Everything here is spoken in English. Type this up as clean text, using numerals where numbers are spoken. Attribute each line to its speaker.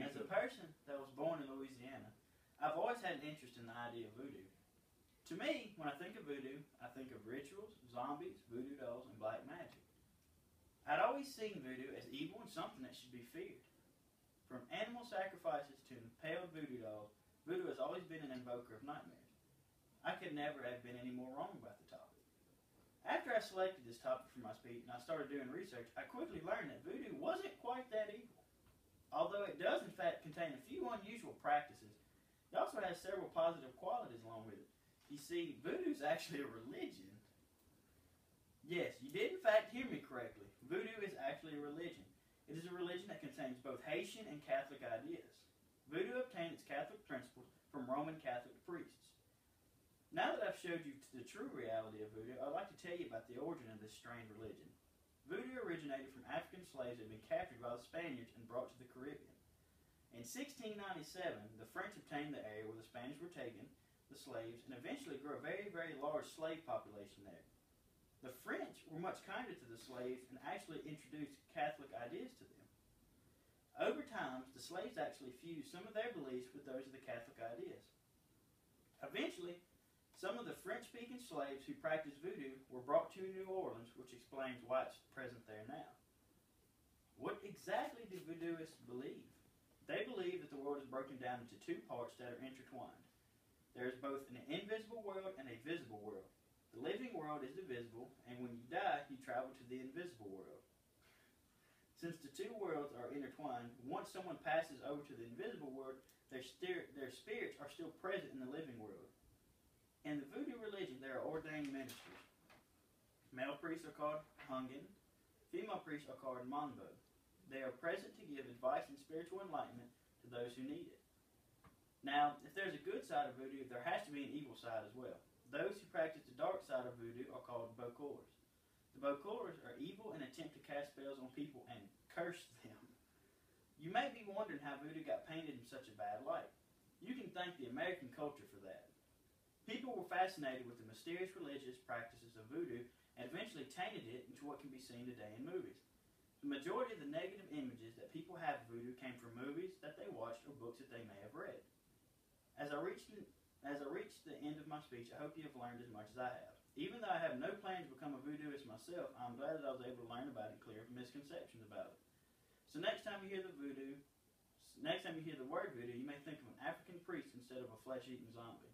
Speaker 1: As a person that was born in Louisiana, I've always had an interest in the idea of voodoo. To me, when I think of voodoo, I think of rituals, zombies, voodoo dolls, and black magic. I'd always seen voodoo as evil and something that should be feared. From animal sacrifices to impaled voodoo dolls, voodoo has always been an invoker of nightmares. I could never have been any more wrong about the topic. After I selected this topic for my speech and I started doing research, I quickly learned that voodoo wasn't quite that evil. Although it does in fact contain a few unusual practices, it also has several positive qualities along with it. You see, voodoo is actually a religion. Yes, you did in fact hear me correctly. Voodoo is actually a religion. It is a religion that contains both Haitian and Catholic ideas. Voodoo obtained its Catholic principles from Roman Catholic priests. Now that I've showed you the true reality of voodoo, I'd like to tell you about the origin of this strange religion. Voodoo originated from African slaves that had been captured by the Spaniards and brought to the Caribbean. In 1697, the French obtained the area where the Spaniards were taken, the slaves, and eventually grew a very, very large slave population there. The French were much kinder to the slaves and actually introduced Catholic ideas to them. Over time, the slaves actually fused some of their beliefs with those of the Catholic ideas. Eventually, some of the French-speaking slaves who practiced voodoo were brought to New Orleans, which explains why it's present there now. What exactly do voodooists believe? They believe that the world is broken down into two parts that are intertwined. There is both an invisible world and a visible world. The living world is the visible, and when you die, you travel to the invisible world. Since the two worlds are intertwined, once someone passes over to the invisible world, their spirits are still present in the living world. In the voodoo religion, there are ordained ministers. Male priests are called Hungan. Female priests are called Monbo. They are present to give advice and spiritual enlightenment to those who need it. Now, if there's a good side of voodoo, there has to be an evil side as well. Those who practice the dark side of voodoo are called Bokors. The Bokors are evil and attempt to cast spells on people and curse them. You may be wondering how voodoo got painted in such a bad light. You can thank the American culture for that. People were fascinated with the mysterious religious practices of voodoo and eventually tainted it into what can be seen today in movies. The majority of the negative images that people have of voodoo came from movies that they watched or books that they may have read. As I reach the end of my speech, I hope you have learned as much as I have. Even though I have no plan to become a voodooist myself, I'm glad that I was able to learn about it and clear up misconceptions about it. So next time you hear the word voodoo, you may think of an African priest instead of a flesh-eating zombie.